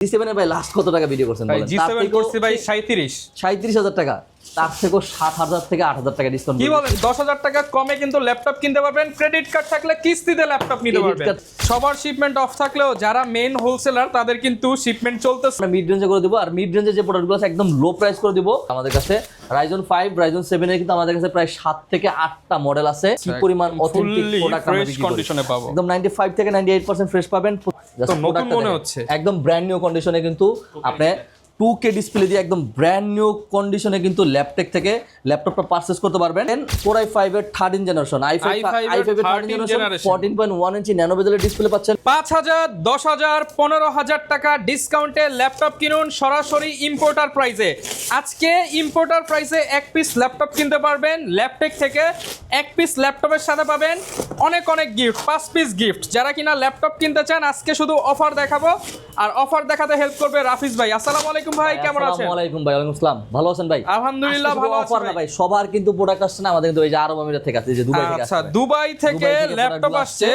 G7 এর ভাই last কত টাকা ভিডিও করছেন বলেন? G7 করছি ভাই 37,000 টাকা, তার থেকে 7,000 থেকে 8,000 টাকা ডিসকাউন্ট। কি বলেন 10,000 টাকা কমে কিন্তু ল্যাপটপ কিনতে পারবেন, ক্রেডিট কার্ড থাকলে কিস্তিতে ল্যাপটপ নিতে পারবেন। সবার শিপমেন্ট অফ থাকলেও যারা মেইন হোলসেলার তাদের কিন্তু শিপমেন্ট চলতেছে। আমরা মিড রেঞ্জে করে দেব, আর মিড রেঞ্জে যে প্রোডাক্টগুলো আছে একদম লো প্রাইস করে দেব। আমাদের কাছে Ryzen 5 Ryzen 7 এর কিন্তু আমাদের কাছে প্রায় 7 থেকে 8টা মডেল আছে। কি পরিমাণ অথেন্টিক প্রোডাক্ট আমরা বিক্রি করি, কন্ডিশনে পাবো একদম 95 থেকে 98% ফ্রেশ পাবেন। তো নতুন মনে হচ্ছে, একদম ব্র্যান্ড নিউ কন্ডিশনে কিন্তু আপনি 2K ডিসপ্লে দিয়ে একদম ব্র্যান্ড নিউ কন্ডিশনে কিন্তু ল্যাপটপ থেকে ল্যাপটপটা পারচেজ করতে পারবেন। Core i5 এর 13 জেনারেশন, i5 এর 13 জেনারেশন 14.1 ইঞ্চি ন্যানো বেজেলের ডিসপ্লে পাচ্ছেন। 5,000, 10,000, 15,000 টাকা ডিসকাউন্টে ল্যাপটপ কিনুন সরাসরি ইম্পোর্টার প্রাইসে। আজকে ইম্পোর্টার প্রাইসে এক পিস ল্যাপটপ কিনতে পারবেন ল্যাপটেক থেকে। এক পিস ল্যাপটপের সাথে পাবেন অনেক গিফট, 5 পিস গিফট। যারা কিনা ল্যাপটপ কিনতে চান আজকে শুধু অফার দেখাবো, আর অফার দেখাতে হেল্প করবে রাফিজ ভাই। আসসালামু আলাইকুম ভাই, কেমন আছেন? আসসালামু আলাইকুম ভাই। ওয়ালাইকুম আসসালাম। ভালো আছেন ভাই? আলহামদুলিল্লাহ ভালো আছি অফার না ভাই, সবার কিন্তু প্রোডাক্ট আসছে না, আমাদের কিন্তু এই যে আরব আমিরাত থেকে আসছে, যে দুবাই থেকে আসছে। আচ্ছা, দুবাই থেকে ল্যাপটপ আসছে।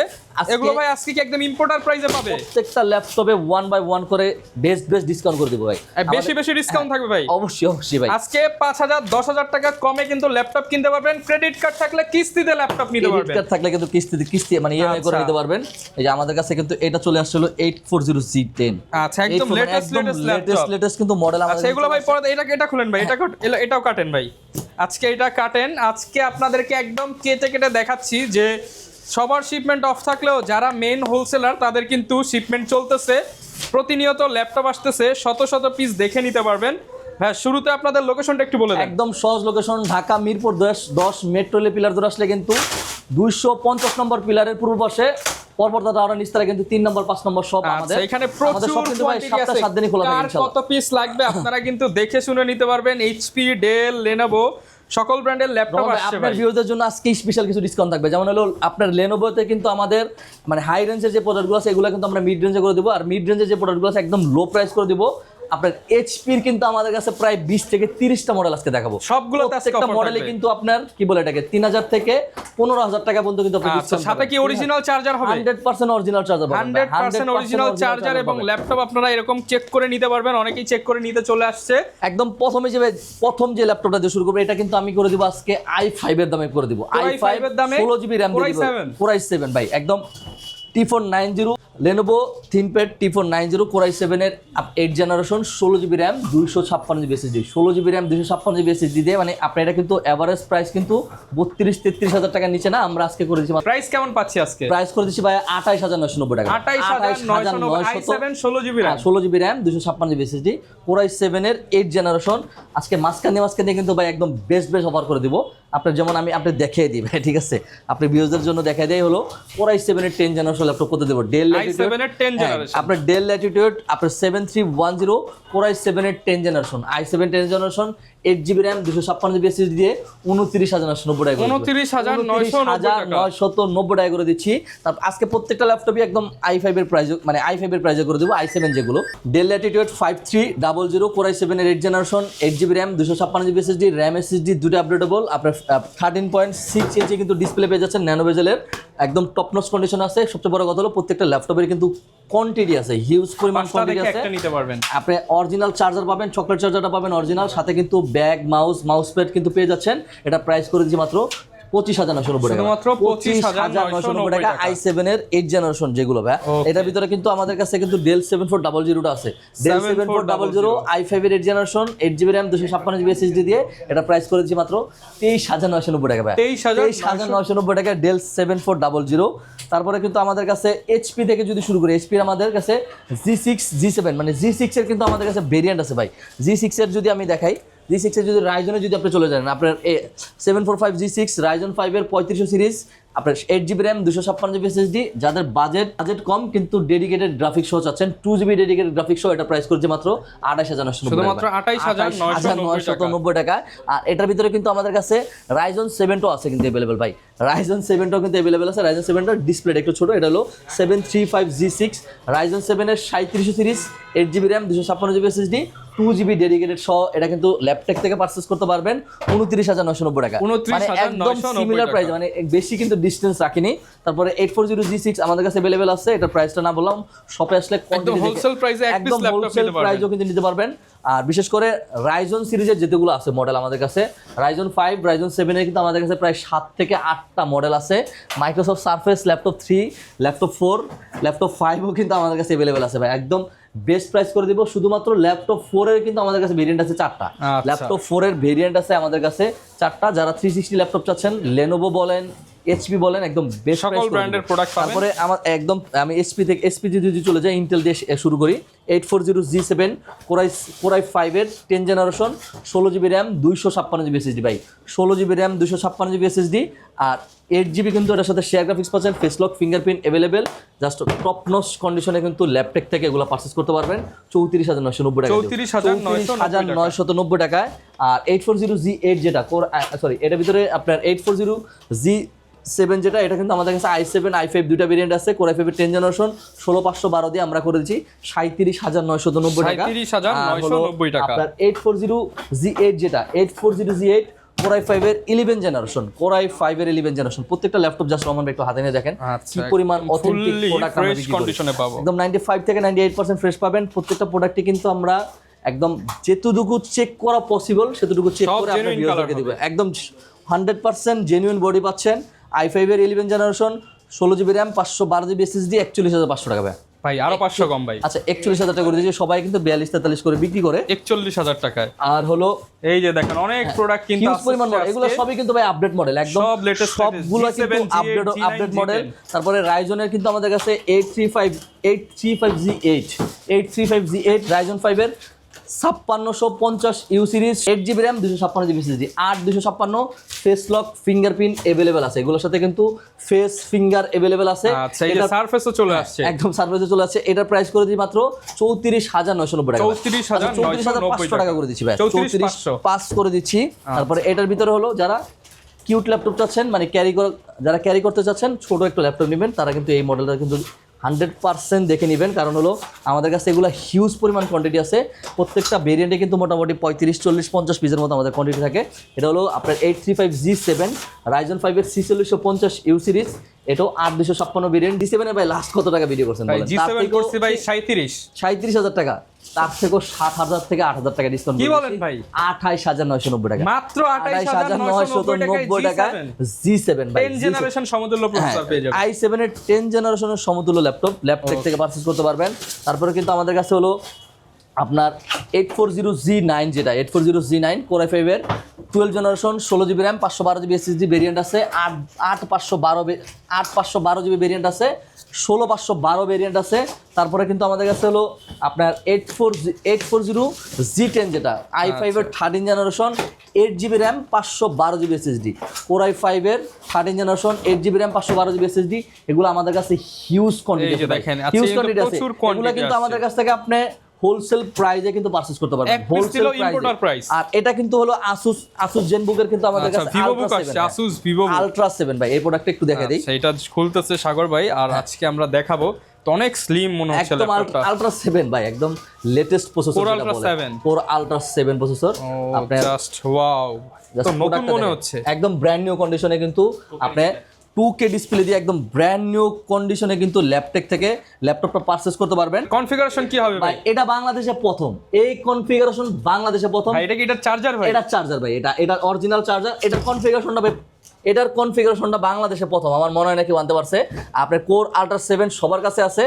এগুলো ভাই আজকে কি একদম ইম্পোর্টার প্রাইসে পাবে? প্রত্যেকটা ল্যাপটপে 1 বাই 1 করে বেস্ট ডিসকাউন্ট করে দেব ভাই। বেশি ডিসকাউন্ট থাকবে ভাই? অবশ্যই ভাই। আজকে 5,000, 10,000 টাকা কমে কিন্তু ল্যাপটপ কিনতে পারবেন। ক্রেডিট কার্ড থাকলে কিস্তিতে ল্যাপটপ নিতে পারবেন। ক্রেডিট কার্ড থাকলে কিন্তু কিস্তি মানে ইএমআই করে নিতে পারবেন। এই যে আমাদের কাছে কিন্তু এটা চলে আসছিল 840G10। আচ্ছা, একদম লেটেস্ট কিন্তু মডেল আমাদের। আচ্ছা, এগুলো ভাই পরে এটা খুলেন ভাই, এটাও কাটেন ভাই। আজকে এটা কাটেন। আজকে আপনাদেরকে একদম কেটে দেখাচ্ছি যে সবার শিপমেন্ট অফ থাকলেও যারা মেইন হোলসেলার তাদের কিন্তু শিপমেন্ট চলতেছে। প্রতিনিয়ত ল্যাপটপ আসতেছে, শত পিস দেখে নিতে পারবেন। হ্যাঁ, শুরুতে আপনাদের লোকেশনটা একটু বলে দেন। একদম সহজ location, Dhaka Mirpur 10 metro rail pillar ধরে আসলে কিন্তু 250 নম্বর পিলারের পূর্ব পাশে পরপর টাওয়ারের নিচতলায় কিন্তু 3 নম্বর 5 নম্বর সব আমাদের। এখানে প্রচুর কোয়ান্টিটি আছে, 7 দিনই খোলা থাকে ইনশাআল্লাহ। কত পিস লাগবে আপনারা কিন্তু দেখে শুনে নিতে পারবেন। এইচপি, ডেল, লেনোভো সকল ব্র্যান্ডের ল্যাপটপ আসছে আপনার ভিউয়ারদের জন্য আজকে স্পেশাল কিছু ডিসকাউন্ট থাকবে। যেমন হলো আপনার লেনোভোতে কিন্তু আমাদের মানে হাই রেঞ্জের যে প্রোডাক্টগুলো আছে এগুলো কিন্তু আমরা মিড রেঞ্জে করে দেবো, আর মিড রেঞ্জের যে প্রোডাক্টগুলো আছে একদম লো প্রাইস করে দেবো। আপনার এইচপির কিন্তু আমাদের কাছে প্রায় 20 থেকে 30টা মডেল আজকে দেখাবো। সবগুলোতে আজকে একটা মডেলে কিন্তু আপনার কি বলে এটাকে 3,000 থেকে 15,000 টাকা পর্যন্ত কিন্তু আপনি ডিসকাউন্ট। সাথে কি অরিজিনাল চার্জার হবে? 100% অরিজিনাল চার্জার পাবেন। 100% অরিজিনাল চার্জার এবং ল্যাপটপ আপনারা এরকম চেক করে নিতে পারবেন। অনেকেই চেক করে নিতে চলে আসছে। একদম প্রথম যে ল্যাপটপটা দিয়ে শুরু করব এটা কিন্তু আমি করে দিব আজকে i5 এর দামে করে দিব। i5 এর দামে 16GB RAM দিয়ে দিব। Core i7 ভাই, একদম T490 Lenovo ThinkPad T490 Core i7 এর 8 generation 16GB RAM 256GB SSD 16GB RAM 256GB SSD দিয়ে মানে আপনার এটা কিন্তু এভারেজ প্রাইস কিন্তু 32-33,000 টাকার নিচে না। আমরা আজকে করে দিচ্ছি প্রাইস কেমন পাচ্ছি আজকে? প্রাইস করে দিচ্ছি ভাই 28,990 টাকা। 28,990 i7 16GB RAM 16GB RAM 256GB SSD Core i7 এর 8 জেনারেশন। আজকে মাঝখানে কিন্তু ভাই একদম বেস্ট অফার করে দিব। আপনার যেমন আমি আপনি দেখিয়ে দিই ভাই, ঠিক আছে? আপনি ভিউয়ারদের জন্য দেখাই দেই হলো Core i7 এর 10 জেনারেশন ল্যাপটপ করতে দেব। ডেল i7 এর 10 জেনারেশন, আপনার ডেল ল্যাটিটিউড আপনার 7310 Core i7 এর 10 generation, i7 10 generation 8GB RAM 256GB SSD দিয়ে 29,990 টাকা, 29,990 টাকা করে দিচ্ছি। তারপর আজকে প্রত্যেকটা ল্যাপটপই একদম i5 এর প্রাইস মানে i5 এর প্রাইসে করে দেব। i7 যেগুলো ডেল ল্যাটিটিউড 5300 Core i7 এর 8 generation 8GB RAM 256GB SSD RAM SSD দুটো আপডেটেবল। আপনার 13.6 ইঞ্চি কিন্তু ডিসপ্লে পেয়ে যাচ্ছেন ন্যানো বেজেলের, একদম টপ নচ কন্ডিশন আছে। সবচেয়ে বড় কথা হলো প্রত্যেকটা ল্যাপটপের কিন্তু কোয়ান্টিটি আছে, হিউজ পরিমাণ কোয়ান্টিটি আছে। একটা নিতে পারবেন আপনি অরিজিনাল চার্জার পাবেন, চকলেট চার্জারটা পাবেন অরিজিনাল, সাথে কিন্তু ব্যাগ মাউস প্যাড কিন্তু পেয়ে যাচ্ছেন। এটা প্রাইস করে দিচ্ছি মাত্র 25,990 টাকা, মাত্র 25,990 টাকা। i7 এর 8 জেনারেশন যেগুলো ভাই, এটার ভিতরে কিন্তু আমাদের কাছে কিন্তু ডেল 7400 আছে। ডেল 7400 i5 এর 8 generation 8GB RAM 256GB SSD দিয়ে এটা প্রাইস করে দিচ্ছি মাত্র 23,990 টাকা ভাই। 23,990 টাকা ডেল 7400। তারপরে কিন্তু আমাদের কাছে এইচপি থেকে যদি শুরু করি, এইচপি আমাদের কাছে G6 G7 মানে G6 এর কিন্তু আমাদের কাছে ভেরিয়েন্ট আছে ভাই। G6 এর যদি আমি দেখাই, G6 এর যদি রাইজনে যদি আপনি চলে যান, আপনার 745 G6 Ryzen 5 এর 3500 সিরিজ, আপনার 8GB RAM 256GB SSD, যাদের বাজেট কম কিন্তু ডেডিকেটেড গ্রাফিক্স সহ চাচ্ছেন 2GB ডেডিকেটেড গ্রাফিক্স সহ এটা প্রাইস করছে মাত্র 28,990 টাকা, শুধুমাত্র 28,990 টাকা। আর এটার ভিতরে কিন্তু আমাদের কাছে Ryzen 7 ও আছে কিন্তু अवेलेबल ভাই। রাইজন 7টাও কিন্তু অ্যাভেলেবেল আছে। রাইজন 7টার ডিসপ্লেটা একটু ছোট, এটা হলো 735G6 রাইজন 7-এর 3700 series, 8GB RAM, 256GB SSD, 2GB dedicated সহ। এটা কিন্তু ল্যাপটপ থেকে পারচেজ করতে পারবেন 29,990 টাকা, মানে একদম সিমিলার প্রাইস, মানে বেশি কিন্তু ডিসটেন্স রাখিনি। তারপরে 840G6 আমাদের কাছে অ্যাভেলেবেল আছে, এটা প্রাইসটা না বললাম, শপে আসলে একদম হোলসেল প্রাইসে এক পিস একদম ল্যাপটপ হোলসেল নিতে পারবেন। প্রাইসও কিন্তু নিতে পারবেন। আর বিশেষ করে রাইজন সিরিজের যেগুলো আছে মডেল আমাদের কাছে, রাইজন 5, রাইজন 7 এর কিন্তু আমাদের কাছে প্রায় 7 থেকে 8টা মডেল আছে। Microsoft Surface, laptop 3, laptop 4, laptop 5ও কিন্তু আমাদের কাছে অ্যাভেলেবেল আছে ভাই, একদম বেস্ট প্রাইস করে দিব। শুধুমাত্র ল্যাপটপ 4 এর কিন্তু আমাদের কাছে ভেরিয়েন্ট আছে 4টা, ল্যাপটপ 4 এর ভেরিয়েন্ট আছে আমাদের কাছে 4টা। যারা 360 ল্যাপটপ চাচ্ছেন, লেনোভো বলেন, এইচপি বলেন, একদম বেস্ট সকল ব্র্যান্ডের প্রোডাক্ট পাবেন। তারপরে আমার একদম আমি এইচপি যদি চলে যাই, ইন্টেল দিয়ে শুরু করি। 840G7 কোরাই 5 এর 10 generation, 16GB RAM, 256GB SSD ভাই, 16GB র্যাম, 256GB SSD, আর 8GB কিন্তু এটার সাথে শেয়ার গ্রাফিক্স পাচ্ছেন, face lock, fingerprint available. Just top notch কন্ডিশনে কিন্তু ল্যাপটপ থেকে এগুলো পারচেজ করতে পারবেন 34,990 টাকা, 34,990 টাকায়। আর 840G8 যেটা এটার ভিতরে আপনার 840G7 যেটা, এটা কিন্তু আমাদের কাছে i7 i5 দুইটা ভেরিয়েন্ট আছে। কোর i5 এর 10 জেনারেশন 16512 দিয়ে আমরা করে দিচ্ছি 37,990 টাকা, 37,990 টাকা। আপনার 840G8 যেটা, 840G8 কোর i5 এর 11 জেনারেশন, কোর i5 এর 11 জেনারেশন। প্রত্যেকটা ল্যাপটপ জাস্ট রহমান ভাই একটু হাতে নিয়ে দেখেন কি পরিমাণ অথেন্টিক প্রোডাক্ট আমরা বিক্রি করি, একদম 95 থেকে 98% ফ্রেশ পাবেন। প্রত্যেকটা প্রোডাক্টই কিন্তু আমরা একদম যেতটুকু চেক করা পসিবল সেতটুকু চেক করে আপনাদের ভিউয়ারকে দিব, একদম 100% জেনুইন বডি পাচ্ছেন। i5 এর 11 generation, 16GB RAM, 512GB SSD, 41,500 টাকা ভাই, আরো 500 কম ভাই। আচ্ছা 41,000 টাকা করে দিয়েছে, সবাই কিন্তু 42-43 করে বিক্রি করে 41,000 টাকায়। আর হলো এই যে দেখেন অনেক প্রোডাক্ট কিন্তু হিউজ পরিমাণ মডেল, এগুলো সবই কিন্তু ভাই আপডেট মডেল, একদম সব লেটেস্ট, সবগুলো কিন্তু আপডেট মডেল। তারপরে রাইজনের কিন্তু আমাদের কাছে 835G8 রাইজন 5 এর 5650U series, 8GB RAM, 256GB SSD, 8256 face lock, fingerprint available আছে। এগুলোর সাথে কিন্তু ফেস ফিঙ্গার अवेलेबल আছে। আচ্ছা, এই যে সারফেসও চলে আসছে, একদম সারফেসে চলে আসছে। এটার প্রাইস করে দিই মাত্র 34,990 টাকা, 34,500 টাকা করে দিচ্ছি ভাই, 34,500 করে দিচ্ছি। তারপরে এটার ভিতরে হলো যারা কিউট ল্যাপটপ চাচ্ছেন, মানে যারা ক্যারি করতে চাচ্ছেন, ছোট একটা ল্যাপটপ নেবেন, তারা কিন্তু এই মডেলটা কিন্তু 100% দেখে নেবেন, কারণ হলো আমাদের কাছে এগুলো হিউজ পরিমাণ কোয়ান্টিটি আছে। প্রত্যেকটা ভেরিয়েন্টে কিন্তু মোটামুটি 35, 40, 50 পিসের মতো আমাদের কোয়ান্টিটি থাকে। এটা হলো আপনার 835G7 রাইজন 5 এর 4650U সিরিজ, এটাও 8256 ভেরিয়েন্ট। G7 এর ভাই লাস্ট কত টাকা ভিডিও করছেন বলেন? G7 করছি ভাই 37,000 টাকা, তার থেকেও 7,000 থেকে 8,000 টাকা ডিসকাউন্ট। কি বলেন ভাই? 28,990 টাকা, মাত্র 28,990 টাকায় G7 ভাই, 10 জেনারেশন সমতুল্য প্রসেসর পেয়ে যাবেন। i7 এর 10 জেনারেশনের সমতুল্য ল্যাপটপ থেকে পারচেজ করতে পারবেন। তারপরে কিন্তু আমাদের কাছে হলো আপনার 840G9 যেটা, 840G9 কোর i5 এর 12 generation, 16GB RAM, 512GB SSD variant আছে, 8512GB ভেরিয়েন্ট আছে, 16512 ভেরিয়েন্ট আছে। তারপরে কিন্তু আমাদের কাছে হলো আপনার 840G10 যেটা, i5 এর 13 generation, 8GB RAM, 512GB SSD, core i5 এর 13 generation, 8GB RAM, 512GB SSD। এগুলো আমাদের কাছে হিউজ কোয়ান্টিটি আছে, হিউজ কোয়ান্টিটি আছে। এগুলো কিন্তু আমাদের কাছ থেকে আপনি হোলসেল প্রাইসে কিন্তু পারচেজ করতে পারবেন, হোলসেল প্রাইস। আর এটা কিন্তু হলো আসুস জেনবুকের কিন্তু আমাদের কাছে আসুস ভিভো আলট্রা 7 ভাই, এই প্রোডাক্টটা একটু দেখা দেই। এটা খুলতেছে সাগর ভাই, আর আজকে আমরা দেখাবো তো অনেক স্লিম মনে হচ্ছে একদম আলট্রা 7 ভাই, একদম latest processor, core ultra 7 processor. আপনার জাস্ট ওয়াও, তো নতুন মনে হচ্ছে, একদম ব্র্যান্ড নিউ কন্ডিশনে কিন্তু আপনি 2K ডিসপ্লে দিয়ে একদম ব্র্যান্ড নিউ কন্ডিশনে কিন্তু ল্যাপটপটা পারচেজ করতে পারবেন। কনফিগারেশন কি হবে ভাই? এটা বাংলাদেশে প্রথম, এই কনফিগারেশন বাংলাদেশে প্রথম। ভাই এটা কি এটা চার্জার ভাই? এটা চার্জার ভাই, এটা অরিজিনাল চার্জার। এটার কনফিগারেশনটা বাংলাদেশে প্রথম, আমার মনে হয় না কেউ আনতে পারছে। আপনার কোর আলট্রা 7 সবার কাছে আছে,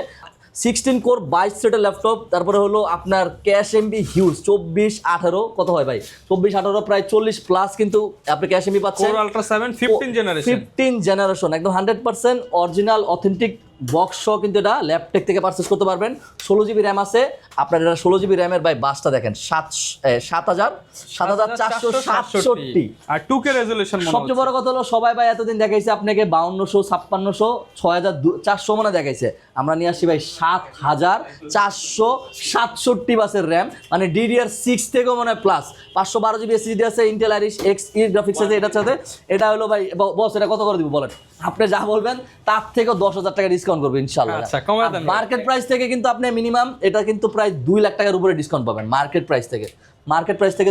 16 কোর 22 সেটের ল্যাপটপ। তারপরে হলো আপনার ক্যাশ এমবি হিউজ 24-18 কত হয় ভাই, 24-18 প্রায় 40 প্লাস কিন্তু আপনি ক্যাশ এমবি পাচ্ছেন। কোর আলট্রা 7 15 জেনারেশন একদম 100% অরিজিনাল অথেন্টিক বক্স সহ কিন্তু এটা ল্যাপটপ থেকে পারচেজ করতে পারবেন। 16GB র্যাম আছে আপনার, এটা 16GB র্যামের ভাই বাসটা দেখেন 7,467 আর 2K রেজোলিউশন। সবচেয়ে বড় কথা হলো সবাই ভাই এতদিন দেখাইছে আপনাকে 5200, 5600, 6400 মনে দেখাইছে, আমরা নিয়ে আসছি ভাই 7467 বাসের র্যাম, মানে DDR6 থেকেও মনে হয় প্লাস, 512 জিবি এসএসডি আছে, ইন্টেল আইরিশ Xe গ্রাফিক্স আছে এটার সাথে। এটা হলো ভাই বস, এটা কত করে দিব বলেন? আপনি যা বলবেন তার থেকে 10,000 টাকা ডিসকাউন্ট করবো ইনশাআল্লাহ। আচ্ছা, কমায় দেন। মার্কেট প্রাইস থেকে কিন্তু আপনি মিনিমাম এটা কিন্তু প্রায় 2 লাখ টাকার উপরে ডিসকাউন্ট পাবেন মার্কেট প্রাইস থেকে।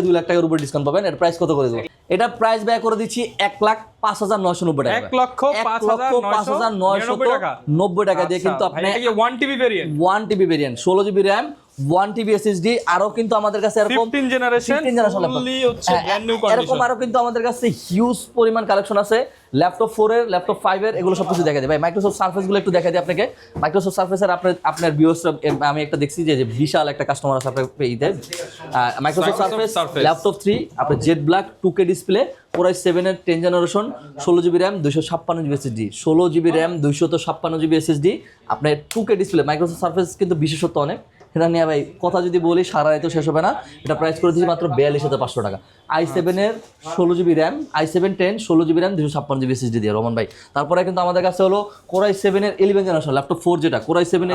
2 লাখ টাকার উপরে ডিসকাউন্ট পাবেন। এর প্রাইস কত করে দেবো? এটা প্রাইস ব্যয় করে দিচ্ছি 1,05,990 টাকা। 1,05,990 টাকা দিয়ে কিন্তু আপনি 1 TB variant, 1 TB variant, 16 GB RAM, 1 TB SSD, আরো কিন্তু আমাদের কাছে এরকম 15 জেনারেশন ফুললি হচ্ছে ব্র্যান্ড নিউ কন্ডিশন। এরকম আরো কিন্তু আমাদের কাছে হিউজ পরিমাণ কালেকশন আছে। ল্যাপটপ 4 এর, ল্যাপটপ 5 এর, এগুলো সবকিছু দেখা দিই ভাই। মাইক্রোসফট সারফেস গুলো একটু দেখা দিই আপনাকে। মাইক্রোসফট সারফেসের আপনার ভিউয়ার্স, আমি একটা দেখছি যে বিশাল একটা কাস্টমার আছে আপনার পেইতে। মাইক্রোসফট সারফেস ল্যাপটপ 3 আপনার jet black 2K display, Core i7 এর 10 generation, 16 GB RAM, 256 GB SSD, 16 GB RAM, 256 GB SSD, আপনার 2K ডিসপ্লে। মাইক্রোসফট সারফেস কিন্তু বিশেষত্ব অনেক, এটা নিয়ে ভাই কথা যদি বলি সারা রাতে শেষ হবে না। এটা প্রাইস করে দিচ্ছি মাত্র 42,500 টাকা। i7 এর 16 GB RAM, i7 10 16 GB RAM, 256 GB SSD দিয়ে রমন ভাই। তারপরে কিন্তু আমাদের কাছে হলো Core i7 এর 11 জেনারেশন ল্যাপটপ 4 যেটা, Core i7 এর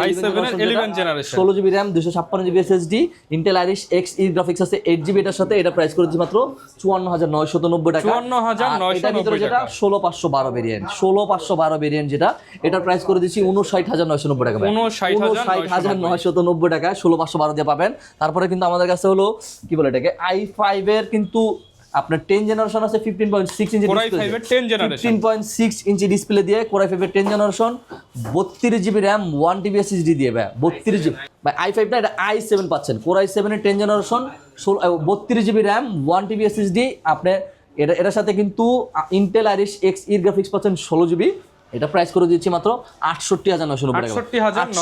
11 generation, 16 GB RAM, 256 GB SSD, Intel Irish Xe graphics আছে 8 জিবি এটার সাথে। এটা প্রাইস করে দিচ্ছি মাত্র 54,990 টাকা। 54,990 যেটা 16,512 ভেরিয়েন্ট, 16,512 ভেরিয়েন্ট যেটা, এটার প্রাইস করে দিচ্ছি 59,990 টাকা ভাই। 59,990 টাকা 16,512 দিয়ে পাবেন। তারপরে কিন্তু আমাদের কাছে হলো কি বলে এটাকে i5 এর কিন্তু আপনার 10 জেনারেশন আছে, 15.6 ইঞ্চি Core i5 এর 10 জেনারেশন, 15.6 ইঞ্চি ডিসপ্লে দিয়ে Core i5 এর 10 generation, 32 GB RAM, 1 TB SSD দিয়ে ভাই। 32 জিবি ভাই i5 না, এটা i7 পাচ্ছেন। Core i7 এর 10 generation, 32 GB RAM, 1 TB SSD. আপনি এটার সাথে কিন্তু ইন্টেল আইরিশ Xe গ্রাফিক্স পাচ্ছেন 16 জিবি। এটা প্রাইস করে দিচ্ছি মাত্র 68,990 টাকা।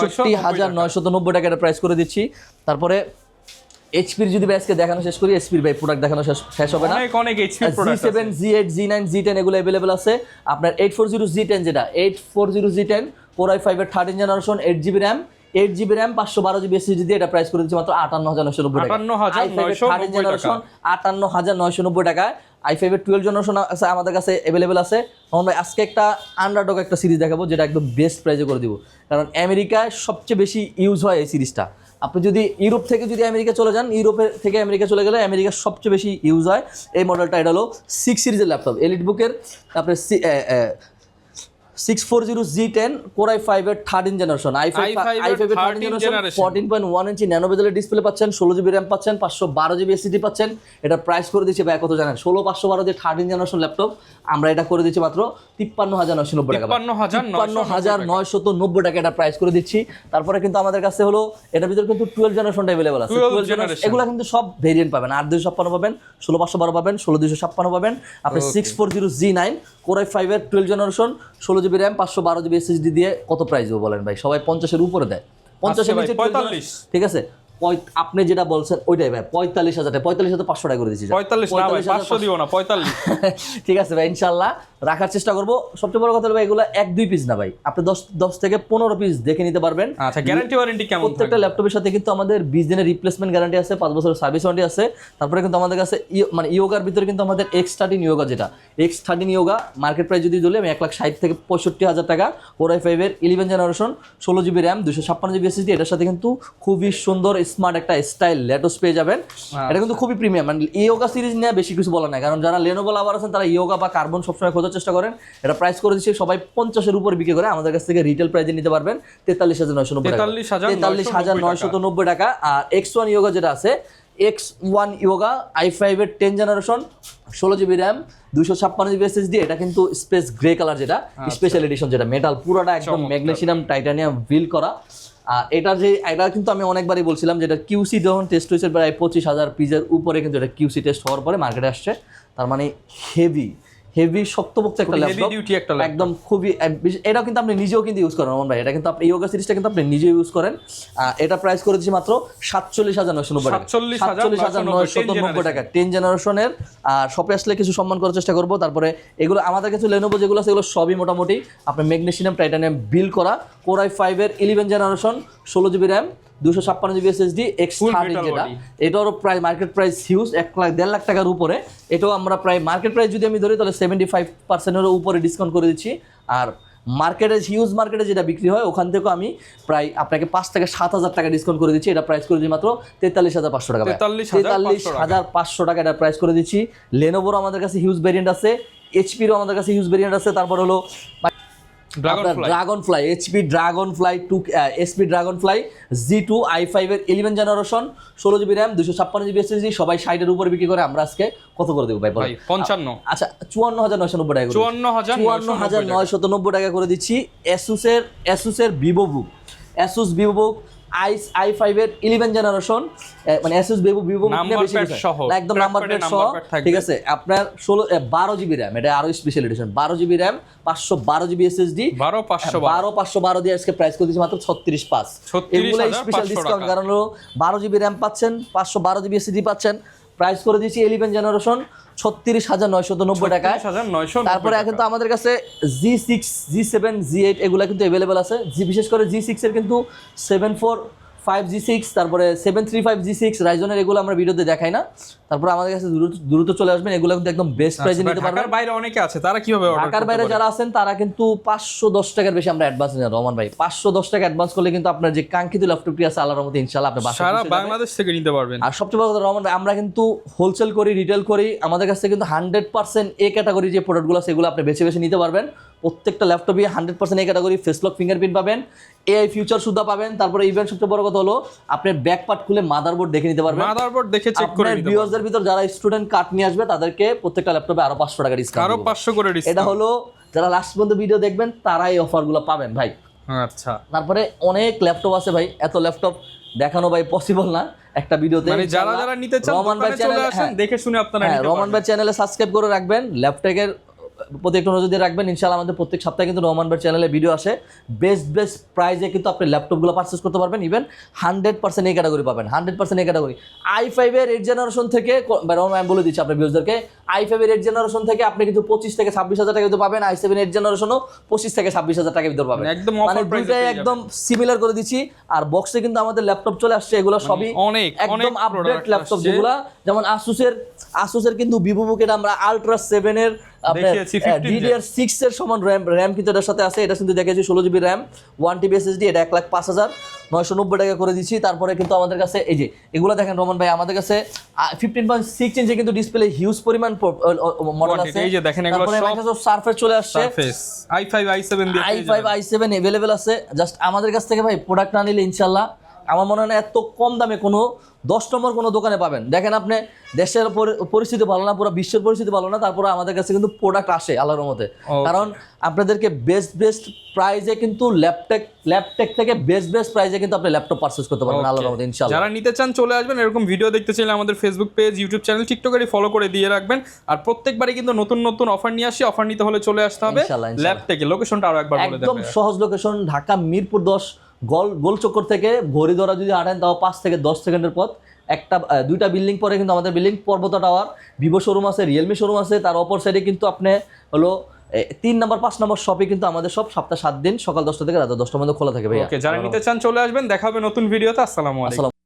68,990 টাকা এটা প্রাইস করে দিচ্ছি। তারপরে এইচপির যদি আজকে দেখানো শেষ করি, এইচপির ভাই প্রোডাক্ট দেখানো শেষ হবে না। অনেক এইচপি প্রোডাক্ট আছে, G7 G8 G9 G10 এগুলো अवेलेबल আছে। আপনার 840 G10 যেটা 840 G10 Core i5 এর 13 generation, 8 GB RAM, 8 GB RAM, 512 GB SSD দিয়ে এটা প্রাইস করে দিচ্ছি মাত্র 58,990 টাকা। 58,990 টাকা। 58,990 টাকা। i5 এর 12 জেনারেশন আছে আমাদের কাছে अवेलेबल আছে। আমরা আজকে একটা আন্ডারডগ একটা সিরিজ দেখাবো যেটা একদম বেস্ট প্রাইসে করে দিব, কারণ আমেরিকায় সবচেয়ে বেশি ইউজ হয় এই সিরিজটা। আপনি যদি ইউরোপ থেকে যদি আমেরিকা চলে যান, ইউরোপের থেকে আমেরিকা চলে গেলে আমেরিকার সবচেয়ে বেশি ইউজ হয় এই মডেলটা। এটা হলো 6 সিরিজের ল্যাপটপ, এলিট বুকের আপনার 640 G10 Core i5 এর 13 জেনারেশন, i5 এর 13 জেনারেশন, 14.1 ইঞ্চি ন্যানো বেজেলের ডিসপ্লে পাচ্ছেন, 16 জিবি র্যাম পাচ্ছেন, 512 জিবি এসএসডি পাচ্ছেন। এটা প্রাইস করে দিচ্ছি ভাই কত জানেন? 16,512 দিয়ে 13 জেনারেশন ল্যাপটপ আমরা এটা করে দিচ্ছি মাত্র 53,990 টাকা। 53,990 টাকা এটা প্রাইস করে দিচ্ছি। তারপরে কিন্তু আমাদের কাছে হলো এটার ভিতরে কিন্তু 12 জেনারেশনটা अवेलेबल আছে। 12 জেনারেশন এগুলা কিন্তু সব ভেরিয়েন্ট পাবেন, 8,256 পাবেন, 16,512 পাবেন, 16,256 পাবেন। আপনি 640 G9 Core i5 এর 12 generation, 16 GB RAM, 512 GB SSD দিয়ে কত প্রাইস দেবো বলেন ভাই? সবাই 50 এর উপরে দেয়, 50 এর নিচে 45। ঠিক আছে, আপনি যেটা বলছেন ওইটাই ভাই 45,000 টাকা, 45,500 টাকা করে দিচ্ছি। 45 না ভাই, 500 দিও না, 45। ঠিক আছে ভাই, ইনশাআল্লাহ রাখার চেষ্টা করব। সবচেয়ে বড় কথা হলো ভাই এগুলো 1-2 পিস না ভাই, আপনি 10 থেকে 15 পিস দেখে নিতে পারবেন। আচ্ছা, গ্যারান্টি ওয়ারেন্টি কেমন? প্রত্যেকটা ল্যাপটপের সাথে কিন্তু আমাদের 20 দিনের রিপ্লেসমেন্ট গ্যারান্টি আছে, 5 বছরের সার্ভিস ওয়ারেন্টি আছে। তারপরে কিন্তু আমাদের কাছে মানে ইয়োগার ভিতরে কিন্তু আমাদের X13 ইয়োগা, যেটা X13 ইয়োগা মার্কেট প্রাইস যদি ধরি আমি 1,60,000 থেকে 65,000 টাকা। Core i5 এর 11 generation, 16 GB RAM, 256 GB SSD. এটার সাথে কিন্তু খুবই সুন্দর স্মার্ট একটা স্টাইল লেটোস পেয়ে যাবেন। এটা কিন্তু খুবই প্রিমিয়াম, মানে ইয়োগা সিরিজ নিয়ে বেশি কিছু বলা নাই, কারণ যারা লেনোভো লাভার আছেন তারা ইয়োগা বা কার্বন সবসময় খোঁজার চেষ্টা করেন। এটা প্রাইস করে দিচ্ছি সবাই 50 এর উপর বিক্রি করে, আমাদের কাছ থেকে রিটেল প্রাইসে নিতে পারবেন 43,990 টাকা। 43,990 টাকা। আর X1 ইয়োগা যেটা আছে, X1 ইয়োগা i5 এর 10 generation, 16 GB RAM, 256 GB SSD. এটা কিন্তু স্পেস গ্রে কালার, যেটা স্পেশাল এডিশন, যেটা মেটাল পুরোটা একদম ম্যাগনেসিয়াম টাইটানিয়াম বিল করা। এটা কিন্তু আমি অনেকবারই বলছিলাম যেটা কিউসি যখন টেস্ট হয়েছে প্রায় 25,000 পিসের উপরে, কিন্তু এটা কিউসি টেস্ট হওয়ার পরে মার্কেটে আসছে। তার মানে হেভি শক্তপোক্ত একটা ল্যাপটপ, একদম খুবই। এটা কিন্তু আপনি নিজেও কিন্তু ইউজ করেন ভাই, এটা কিন্তু আপনি ইয়োগা সিরিজটা কিন্তু আপনি নিজেও ইউজ করেন। এটা প্রাইস করে দিচ্ছি মাত্র 47,990 টাকা। 47,990 টাকা 10 জেনারেশনের। আর শপে আসলে কিছু সম্মান করার চেষ্টা করবো। তারপরে এগুলো আমাদের কাছে লেনোভো যেগুলো আছে এগুলো সবই মোটামুটি আপনার ম্যাগনেসিয়াম টাইটানিয়াম বিল করা। Core i5 এর 11 generation, 16 GB RAM, 256 GB SSD, X13 যেটা, এটারও প্রায় মার্কেট প্রাইস হিউজ, 1,00,000 1.5 লাখ টাকার উপরে। এটাও আমরা প্রায় মার্কেট প্রাইস যদি আমি ধরি তাহলে 75% উপরে ডিসকাউন্ট করে দিচ্ছি। আর মার্কেটে হিউজ মার্কেটে যেটা বিক্রি হয় ওখান থেকেও আমি প্রায় আপনাকে 5 থেকে 7,000 টাকা ডিসকাউন্ট করে দিচ্ছি। এটা প্রাইস করে দিচ্ছি মাত্র 43,500 টাকা। 43,500 টাকা এটা প্রাইস করে দিচ্ছি। লেনোভোর আমাদের কাছে হিউজ ভেরিয়েন্ট আছে, এইচপিরও আমাদের কাছে হিউজ ভেরিয়েন্ট আছে। তারপর হলো dragon fly, HP dragon fly SP dragon fly G2 i5 এর 11 generation, 16 GB RAM, 256 GB SSD, সবাই 60 এর উপরে বিক্রি করে। আমরা আজকে কত করে দেবো ভাই? 55। আচ্ছা 54,990 টাকা, 54,990 টাকা করে দিচ্ছি। এসুসের ভিভো বুক, Asus VivoBook i5 এর 11 জেনারেশন, মানে Asus VivoBook একদম নাম্বার প্লেট সহ, ঠিক আছে। আপনার 12 জিবি র্যাম, এটা আরো special edition, 12 GB RAM, 512 GB SSD, 12,512 দিয়ে আজকে প্রাইস করে দিচ্ছি মাত্র 36,500। এগুলো স্পেশাল ডিসকাউন্ট, কারণ হলো 12 জিবি র্যাম পাচ্ছেন, 512 জিবি এসএসডি পাচ্ছেন। প্রাইস করে দিচ্ছি 11 জেনারেশন 36,990 টাকা। তারপরে কিন্তু আমাদের কাছে G6, G7, G8 এগুলা কিন্তু অ্যাভেলেবেল আছে। বিশেষ করে G6 এর কিন্তু 745G6, তারপরে 735G6 রাইজনের, এগুলো আমরা ভিডিওতে দেখাই না। তারপরে আমাদের কাছে দ্রুত চলে আসবেন, এগুলো কিন্তু একদম বেস্ট প্রাইসে নিতে পারবেন। ঢাকার বাইরে অনেকে আছে, তারা কিভাবে অর্ডার করতে পারে? ঢাকার বাইরে যারা আছেন তারা কিন্তু 510 টাকার বেশি আমরা অ্যাডভান্স নিই রহমান ভাই। 510 টাকা অ্যাডভান্স করলে কিন্তু আপনার যে কাঙ্ক্ষিত ল্যাপটপটি আছে আল্লাহর রহমতে ইনশাআল্লাহ আপনি সারা বাংলাদেশ থেকে নিতে পারবেন। আর সবচেয়ে বড় কথা রহমান ভাই, আমরা কিন্তু হোলসেল করি, রিটেল করি। আমাদের কাছে কিন্তু 100% এ ক্যাটাগরি যে প্রোডাক্টগুলো আছে এগুলো আপনি বেছে বেছে নিতে পারবেন। প্রত্যেকটা ল্যাপটপে 100% এ ক্যাটাগরি, ফেসলক ফিঙ্গারপ্রিন্ট পাবেন, AI ফিউচার সুদ্ধা পাবেন। তারপরে ইভেন সবচেয়ে বড় কথা হলো আপনি ব্যাক পার্ট খুলে মাদারবোর্ড দেখে নিতে পারবেন। মাদারবোর্ড দেখে চেক করে নিতে পারবেন। ভিউয়ারদের ভিতর যারা স্টুডেন্ট কার্ড নিয়ে আসবে তাদেরকে প্রত্যেকটা ল্যাপটপে আরো 500 টাকা ডিসকাউন্ট, আরো 500 করে ডিসকাউন্ট। এটা হলো যারা লাস্ট পর্যন্ত ভিডিও দেখবেন তারাই অফারগুলো পাবেন ভাই। আচ্ছা, তারপরে অনেক ল্যাপটপ আছে ভাই, এত ল্যাপটপ দেখানো ভাই পসিবল না একটা ভিডিওতে। মানে যারা নিতে চান দোকানে চলে আসেন, দেখে শুনে আপনারা নিতে পারবেন। রহমান ভাই চ্যানেলে সাবস্ক্রাইব করে রাখবেন, ল্যাপটপের প্রতি একটু নজর দিয়ে রাখবেন। ইনশাআল্লাহ আমাদের প্রত্যেক সপ্তাহে কিন্তু রহমান ভাই চ্যানেলে ভিডিও আসে। বেস্ট প্রাইজে কিন্তু আপনি ল্যাপটপগুলো পারচেস করতে পারবেন। ইভেন 100% এই ক্যাটাগরি পাবেন, 100% এই ক্যাটাগরি। i5 এর 8 জেনারেশন থেকে, রহমান আমি বলে দিচ্ছি আপনার ভিউয়ারদেরকে, i5 এর 8 জেনারেশন থেকে আপনি কিন্তু 25 থেকে 26,000 টাকা ভিতরে পাবেন। i7 8 জেনারেশনও 25 থেকে 26,000 টাকা ভিতরে পাবেন। একদম মানে দুইটাই একদম সিমিলার করে দিচ্ছি। আর বক্সে কিন্তু আমাদের ল্যাপটপ চলে আসছে, এগুলো সবই একদম আপডেট ল্যাপটপ, যেগুলো যেমন আসুসের কিন্তু VivoBook এটা আমরা আলট্রা 7 এর আপনার DDR6 এর সমান র্যাম কিন্তু এটার সাথে আছে। এটা কিন্তু দেখেছি 16 জিবি র্যাম, 1 TB SSD, এটা 1,05,990 টাকা করে দিচ্ছি। তারপরে কিন্তু আমাদের কাছে এই যে এগুলো দেখেন রহমান ভাই, আমাদের কাছে 15.6 ইঞ্চি কিন্তু ডিসপ্লে হিউজ পরিমাণ মডেল আছে। এই যে দেখেন এগুলো সব Microsoft Surface চলে আসছে, i5 i7 দিয়ে i5 i7 अवेलेबल আছে। জাস্ট আমাদের কাছ থেকে ভাই প্রোডাক্ট না নিলে ইনশাআল্লাহ আমার মনে হয় না এত কম দামে কোনো 10 নম্বর কোনো দোকানে পাবেন। দেখেন আপনি দেশের পরিস্থিতি ভালো না, পুরো বিশ্বের পরিস্থিতি ভালো না, তারপরে আমাদের কাছে কিন্তু প্রোডাক্ট আসে আল্লাহর রহমতে। কারণ আপনাদেরকে বেস্ট প্রাইজে কিন্তু ল্যাপটেক থেকে বেস্ট প্রাইজে কিন্তু আপনি ল্যাপটপ পারচেজ করতে পারবেন আল্লাহর রহমতে ইনশাআল্লাহ। যারা নিতে চান চলে আসবেন। এরকম ভিডিও দেখতে চাইলে আমাদের ফেসবুক পেজ, ইউটিউব চ্যানেল, টিকটকে ফলো করে দিয়ে রাখবেন। আর প্রত্যেকবারই কিন্তু নতুন অফার নিয়ে আসি, অফার নিতে হলে চলে আসতে হবে ল্যাপটেকে। লোকেশনটা আরো একবার বলে দেন। একদম সহজ লোকেশন, ঢাকা মিরপুর 10 গোলচক্কর থেকে ঘড়িধরা যদি হাঁটেন তাও 5 থেকে 10 সেকেন্ডের পথ। দুইটা বিল্ডিং পরে কিন্তু আমাদের বিল্ডিং পর্বত টাওয়ার, ভিভো শোরুম আছে, রিয়েলমি শোরুম আছে। তার অপর সাইডে কিন্তু আপনি হলো 3 নম্বর 5 নম্বর শপে কিন্তু আমাদের সব সপ্তাহে 7 দিন সকাল 10টা থেকে রাত 10টার মধ্যে খোলা থাকে ভাই। ওকে, যারা নিতে চান চলে আসবেন। দেখা হবে নতুন ভিডিওতে। আসসালামু আলাইকুম।